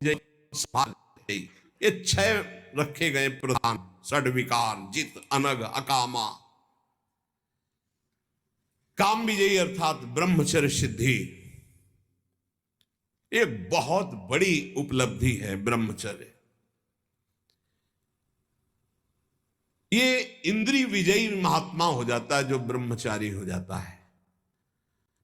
ये 6 रखे गए प्रधान, षड विकार, जित, अनग, अकामा, काम विजयी अर्थात ब्रह्मचर्य सिद्धि। एक बहुत बड़ी उपलब्धि है ब्रह्मचर्य। ये इंद्रिय विजयी महात्मा हो जाता है जो ब्रह्मचारी हो जाता है।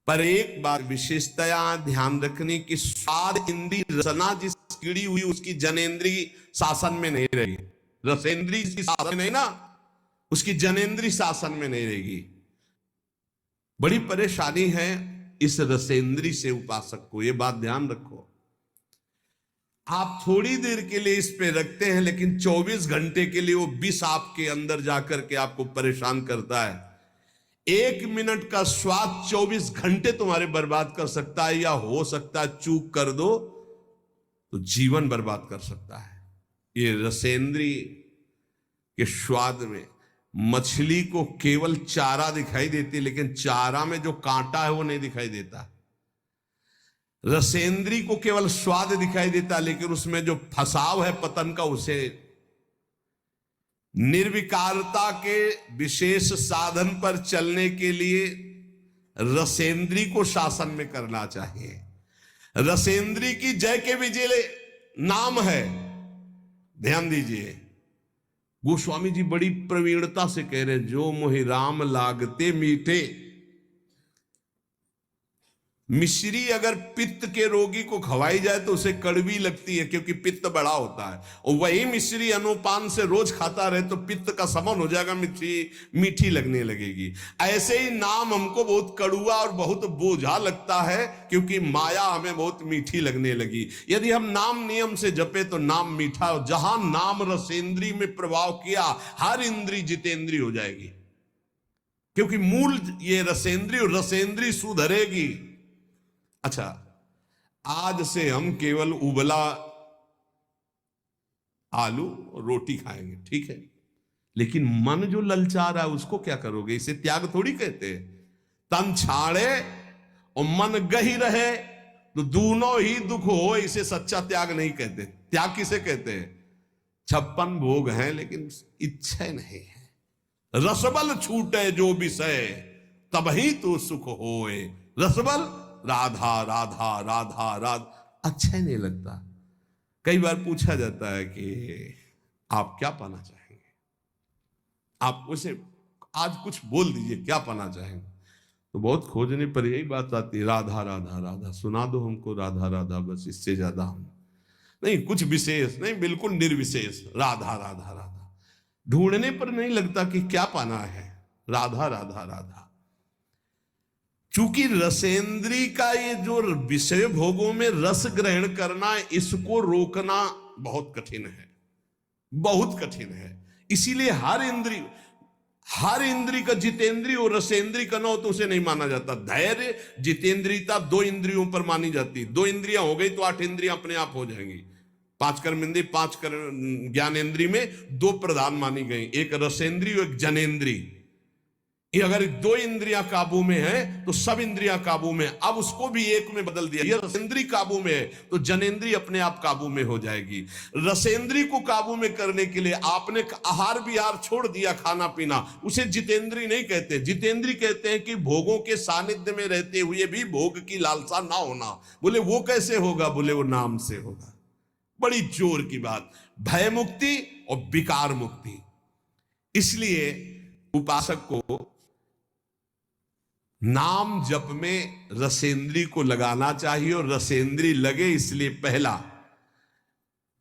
पर एक बार विशेषतया ध्यान रखने की, स्वाद इंद्रिय रसना जिस कीड़ी हुई उसकी जनेन्द्रीय शासन में नहीं रहेगी। रसेंद्रीय शासन नहीं ना, उसकी जनेन्द्रीय शासन में नहीं रहेगी। बड़ी परेशानी है इस रसेंद्रीय से उपासक को, ये बात ध्यान रखो। आप थोड़ी देर के लिए इस पे रखते हैं, लेकिन 24 घंटे के लिए वो विष आपके अंदर जाकर के आपको परेशान करता है। 1 मिनट का स्वाद 24 घंटे तुम्हारे बर्बाद कर सकता है, या हो सकता है चूक कर दो तो जीवन बर्बाद कर सकता है। ये रसेंद्रीय के स्वाद में मछली को केवल चारा दिखाई देती, लेकिन चारा में जो कांटा है वो नहीं दिखाई देता। रसेंद्री को केवल स्वाद दिखाई देता, लेकिन उसमें जो फसाव है पतन का, उसे निर्विकारता के विशेष साधन पर चलने के लिए रसेंद्री को शासन में करना चाहिए। रसेंद्री की जय के विजय नाम है, ध्यान दीजिए। गोस्वामी जी बड़ी प्रवीणता से कह रहे, जो मोहि राम लागते मीठे। मिश्री अगर पित्त के रोगी को खवाई जाए तो उसे कड़वी लगती है, क्योंकि पित्त बड़ा होता है। और वही मिश्री अनुपान से रोज खाता रहे तो पित्त का समन हो जाएगा, मीठी लगने लगेगी। ऐसे ही नाम हमको बहुत कड़ुआ और बहुत बोझा लगता है, क्योंकि माया हमें बहुत मीठी लगने लगी। यदि हम नाम नियम से जपे तो नाम मीठा, जहां नाम रसेंद्री में प्रभाव किया, हर इंद्री जितेंद्री हो जाएगी, क्योंकि मूल ये रसेंद्री सुधरेगी। अच्छा, आज से हम केवल उबला आलू और रोटी खाएंगे, ठीक है, लेकिन मन जो ललचा रहा है उसको क्या करोगे? इसे त्याग थोड़ी कहते हैं। तन छाड़े और मन गही रहे तो दोनों ही दुख हो, इसे सच्चा त्याग नहीं कहते। त्याग किसे कहते हैं? 56 भोग हैं लेकिन इच्छा नहीं है। रसबल छूटे जो विषय, तबही तो सुख होए। रसबल राधा राधा राधा राधा, अच्छा ही नहीं लगता। कई बार पूछा जाता है कि आप क्या पाना चाहेंगे, आप उसे आज कुछ बोल दीजिए, क्या पाना चाहेंगे? तो बहुत खोजने पर यही बात आती है, राधा राधा राधा, सुना दो हमको राधा राधा, बस इससे ज्यादा हम नहीं, कुछ विशेष नहीं, बिल्कुल निर्विशेष, राधा राधा राधा। ढूंढने पर नहीं लगता कि क्या पाना है, राधा राधा राधा। चूंकि रसेंद्री का ये जो विषय भोगों में रस ग्रहण करना, इसको रोकना बहुत कठिन है, बहुत कठिन है। इसीलिए हर इंद्री का जितेंद्री और रसेंद्री का न हो तो उसे नहीं माना जाता। धैर्य जितेंद्रियता 2 इंद्रियों पर मानी जाती। 2 इंद्रियां हो गई तो 8 इंद्रियां अपने आप हो जाएंगी। 5 कर्मेंद्रिय, 5 ज्ञानेन्द्रिय में 2 प्रधान मानी गई, एक रसेंद्री और एक जनेन्द्री। ये अगर 2 इंद्रियां काबू में है तो सब इंद्रियां काबू में। अब उसको भी एक में बदल दिया, ये रसेंद्री काबू में है तो जनेन्द्री अपने आप काबू में हो जाएगी। रसेंद्री को काबू में करने के लिए आपने आहार विहार छोड़ दिया, खाना पीना, उसे जितेंद्री नहीं कहते। जितेंद्री कहते हैं कि भोगों के सानिध्य में रहते हुए भी भोग की लालसा ना होना। बोले वो कैसे होगा? बोले वो नाम से होगा। बड़ी जोर की बात, भय मुक्ति और विकार मुक्ति। इसलिए उपासक को नाम जप में रसेंद्री को लगाना चाहिए, और रसेंद्री लगे इसलिए पहला,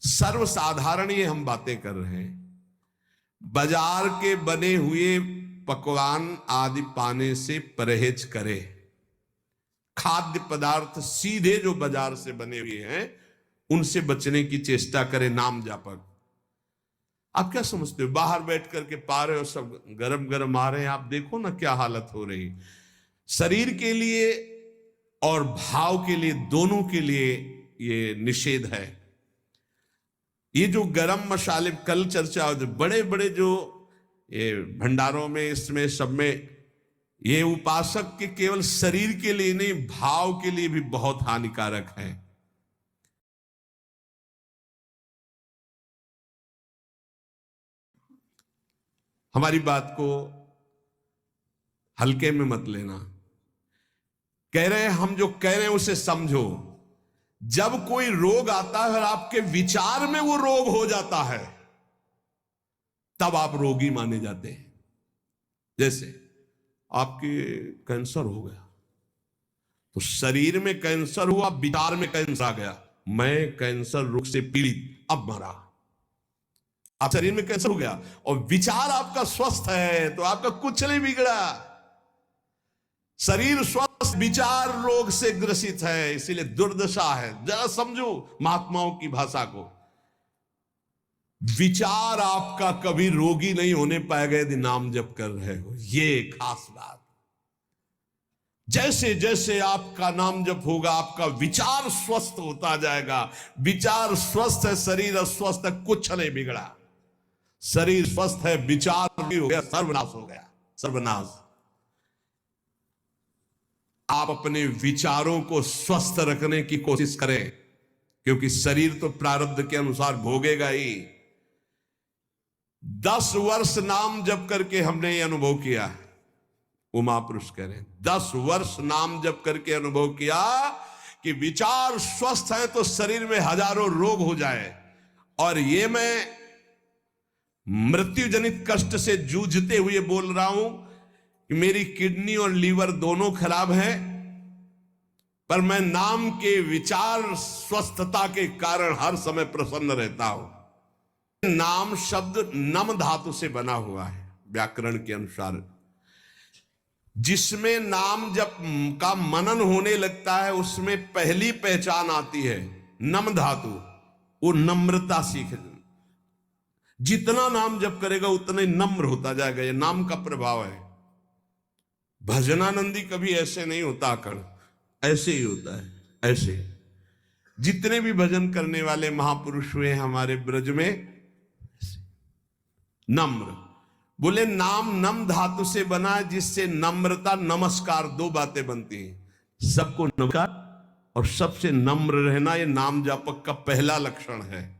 सर्वसाधारण ये हम बातें कर रहे हैं, बाजार के बने हुए पकवान आदि पाने से परहेज करे। खाद्य पदार्थ सीधे जो बाजार से बने हुए हैं उनसे बचने की चेष्टा करे नाम जापक। आप क्या समझते हो? बाहर बैठ करके पा रहे हो, सब गरम गरम आ रहे हैं, आप देखो ना क्या हालत हो रही। शरीर के लिए और भाव के लिए, दोनों के लिए ये निषेध है। ये जो गरम मसाले कल चर्चा होती, बड़े बड़े जो ये भंडारों में, इसमें सब में, ये उपासक के केवल शरीर के लिए नहीं, भाव के लिए भी बहुत हानिकारक है। हमारी बात को हल्के में मत लेना। कह रहे हैं, हम जो कह रहे हैं उसे समझो। जब कोई रोग आता है और आपके विचार में वो रोग हो जाता है, तब आप रोगी माने जाते हैं। जैसे आपके कैंसर हो गया, तो शरीर में कैंसर हुआ, विचार में कैंसर आ गया, मैं कैंसर रोग से पीड़ित, अब मरा। आप शरीर में कैंसर हो गया और विचार आपका स्वस्थ है, तो आपका कुछ नहीं बिगड़ा। शरीर स्वस्थ, विचार रोग से ग्रसित है, इसीलिए दुर्दशा है। जरा समझो महात्माओं की भाषा को। विचार आपका कभी रोगी नहीं होने पाएगा यदि नाम जप कर रहे हो, ये खास बात। जैसे जैसे आपका नाम जप होगा, आपका विचार स्वस्थ होता जाएगा। विचार स्वस्थ है, शरीर अस्वस्थ है, कुछ नहीं बिगड़ा। शरीर स्वस्थ है, विचार भी हो गया, सर्वनाश हो गया, सर्वनाश। आप अपने विचारों को स्वस्थ रखने की कोशिश करें, क्योंकि शरीर तो प्रारब्ध के अनुसार भोगेगा ही। 10 वर्ष नाम जप करके हमने ये अनुभव किया। वो महापुरुष कह रहे हैं, 10 वर्ष नाम जप करके अनुभव किया कि विचार स्वस्थ है तो शरीर में हजारों रोग हो जाए। और ये मैं मृत्यु जनित कष्ट से जूझते हुए बोल रहा हूं कि मेरी किडनी और लीवर दोनों खराब हैं, पर मैं नाम के विचार स्वस्थता के कारण हर समय प्रसन्न रहता हूं। नाम शब्द नम धातु से बना हुआ है व्याकरण के अनुसार। जिसमें नाम जब का मनन होने लगता है, उसमें पहली पहचान आती है नम धातु। वो नम्रता सीख, जितना नाम जप करेगा उतना ही नम्र होता जाएगा। ये नाम का प्रभाव है। भजनानंदी कभी ऐसे नहीं होता आकड़, ऐसे ही होता है। ऐसे जितने भी भजन करने वाले महापुरुष हुए हमारे ब्रज में, नम्र बोले। नाम नम धातु से बना है, जिससे नम्रता, नमस्कार, 2 बातें बनती हैं। सबको नमस्कार और सबसे नम्र रहना, ये नाम जापक का पहला लक्षण है।